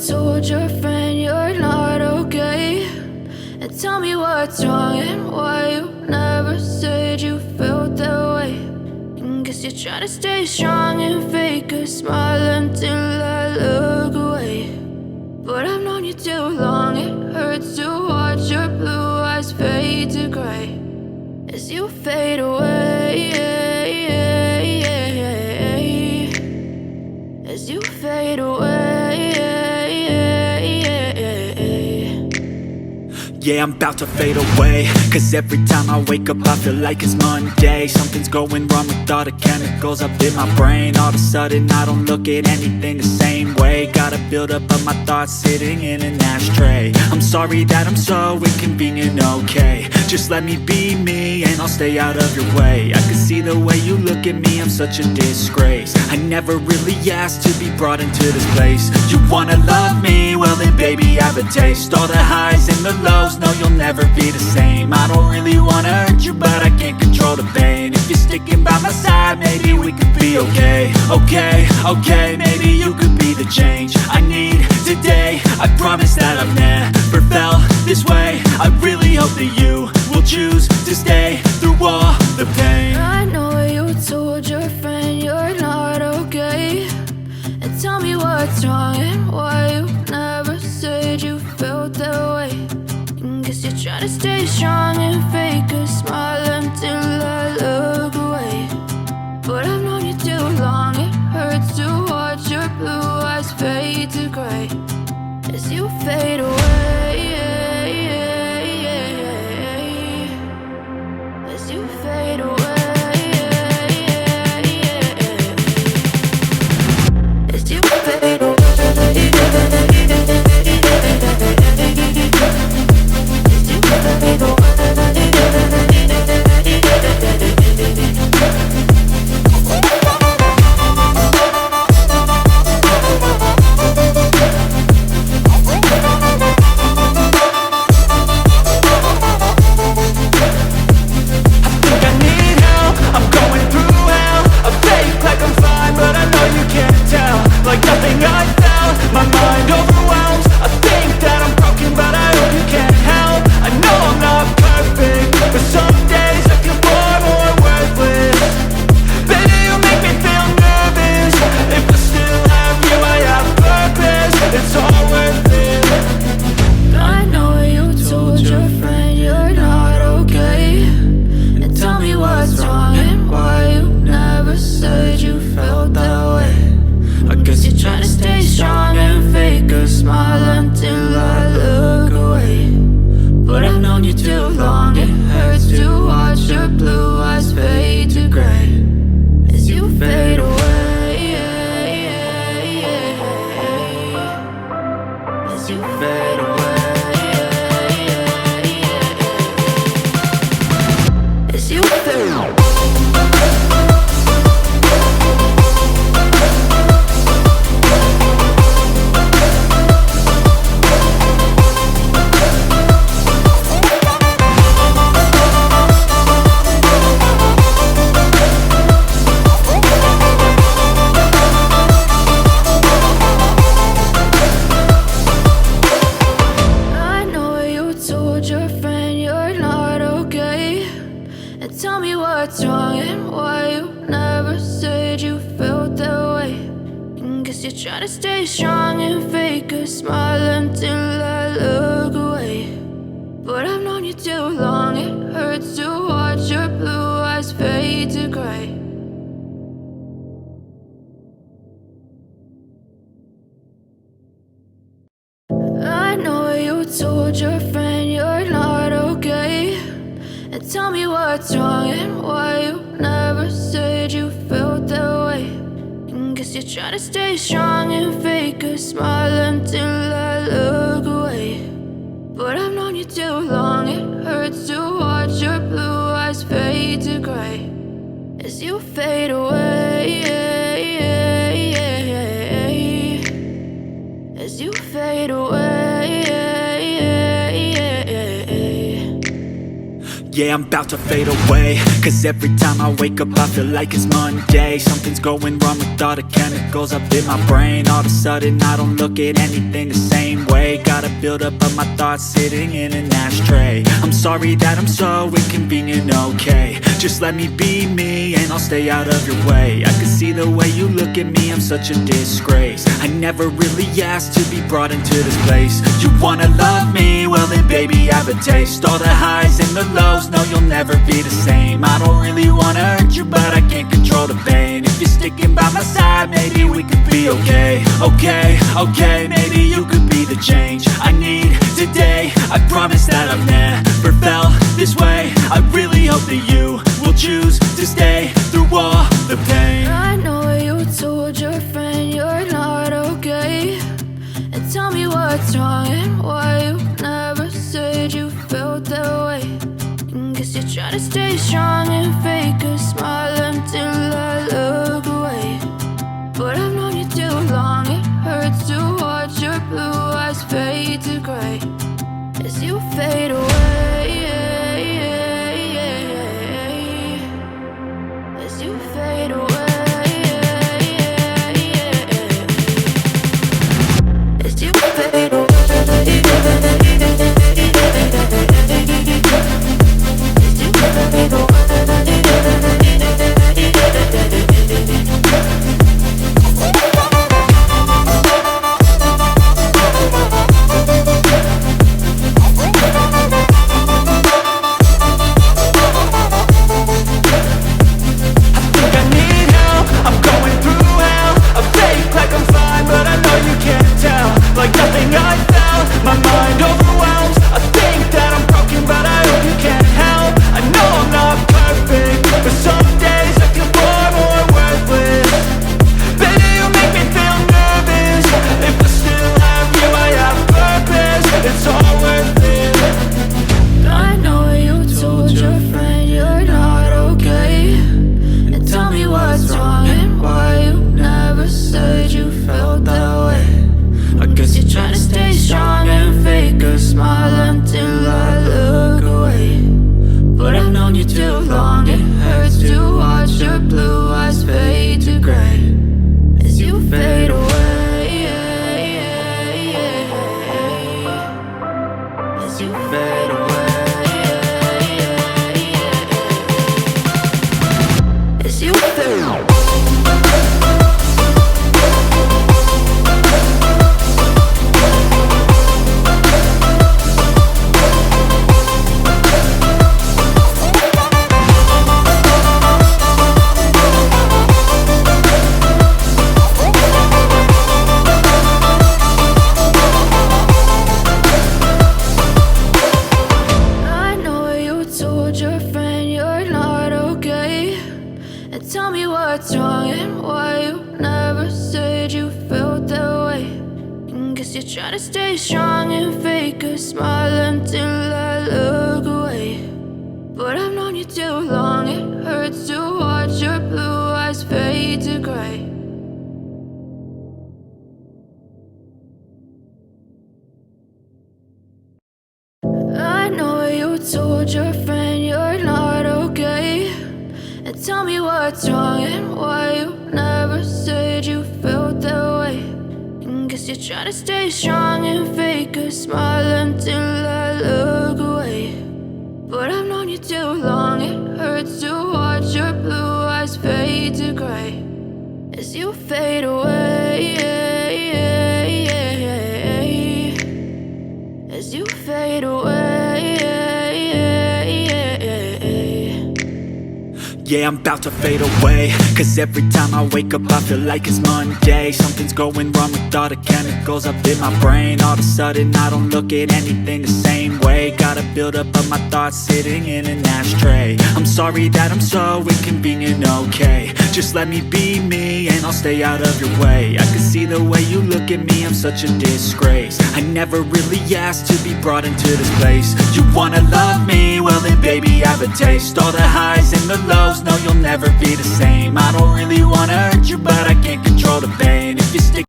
told your friend you're not okay, and tell me what's wrong and why you never said you felt that way. And guess you're trying to stay strong and fake a smile until I look away. But I've known you too long, it hurts to watch your blue eyes fade to gray as you fade away, as you fade away. Yeah, I'm about to fade away, cause every time I wake up I feel like it's Monday. Something's going wrong with all the chemicals up in my brain. All of a sudden I don't look at anything the same way. Gotta build up of my thoughts sitting in an ashtray. I'm sorry that I'm so inconvenient, okay. Just let me be me and I'll stay out of your way. I can see the way you look at me, I'm such a disgrace. I never really asked to be brought into this place. You wanna love me? Well then baby I have a taste. All the highs and the lows, no you'll never be the same. I don't really wanna hurt you but I can't control the pain. If you're sticking by my side maybe we could be okay. Okay, maybe you could be the change I need today. I promise that I've never felt this way. I really hope that you will choose to stay through all the pain. I know you told your friend you're not okay, and tell me what's wrong and why you never said you felt that way. And guess you're trying to stay strong and fake a smile until I look away. But I've known you too long, it hurts to watch your blue eyes fade to gray as you fade away, as you fade away, as you fade away. Like nothing I felt, my mind overwhelms. I think that I'm broken, but I hope you can't help. I know I'm not perfect, but some days I feel far more worthless. Baby, you make me feel nervous. If I still have you, I have purpose. It's all worth it. I know you told your friend you're not okay, and tell me what's wrong and why you never said you felt that way. I guess you're trying to stay strong and fake a smile until I look away. But I've known you too long, it hurts to watch your blue eyes fade to gray as you fade away, as you fade away, as you fade away. Tell me what's wrong and why you never said you felt that way. And guess you're trying to stay strong and fake a smile until I look away. But I've known you too long, it hurts to watch your blue eyes fade to gray. I know you told your friend you're not okay, and tell me what's wrong and why you never said you felt that way. And guess you're trying to stay strong and fake a smile until I look away. But I've known you too long, it hurts to watch your blue eyes fade to gray as you fade away, as you fade away. Yeah, I'm about to fade away, cause every time I wake up I feel like it's Monday. Something's going wrong with all the chemicals up in my brain. All of a sudden I don't look at anything the same way. Gotta build up of my thoughts sitting in an ashtray. I'm sorry that I'm so inconvenient, okay. Just let me be me and I'll stay out of your way. I can see the way you look at me, I'm such a disgrace. I never really asked to be brought into this place. You wanna love me? Well then baby, have a taste. All the highs and the lows, no you'll never be the same. I don't really wanna hurt you, but I can't control the pain. If you're sticking by my side, maybe we could be okay. Okay, maybe you could be the change I need today. I promise that I've never felt this way. I really hope that you will choose to stay through all the pain. I know you told your friend you're not okay, and tell me what's wrong and why you never said you felt that way. Guess you're trying to stay strong and fake a smile until I look away. But I've known you too long, it hurts to watch your blue eyes fade to gray as you fade away. As you fade away. As you fade away. Told your friend you're not okay, and tell me what's wrong and why you never said you felt that way. Guess you're trying to stay strong and fake a smile until I look away. But I've known you too long, it hurts to watch your blue eyes fade to gray as you fade away. As you fade away. Yeah, I'm about to fade away, cause every time I wake up I feel like it's Monday. Something's going wrong with all the chemicals up in my brain. All of a sudden I don't look at anything the same way. Gotta build up of my thoughts sitting in an ashtray. I'm sorry that I'm so inconvenient, okay. Just let me be me and I'll stay out of your way. I can see the way you look at me, I'm such a disgrace. I never really asked to be brought into this place. You wanna love me? Well then baby, have a taste. All the highs and the lows, no you'll never be the same. I don't really wanna hurt you, but I can't control the pain. If you stick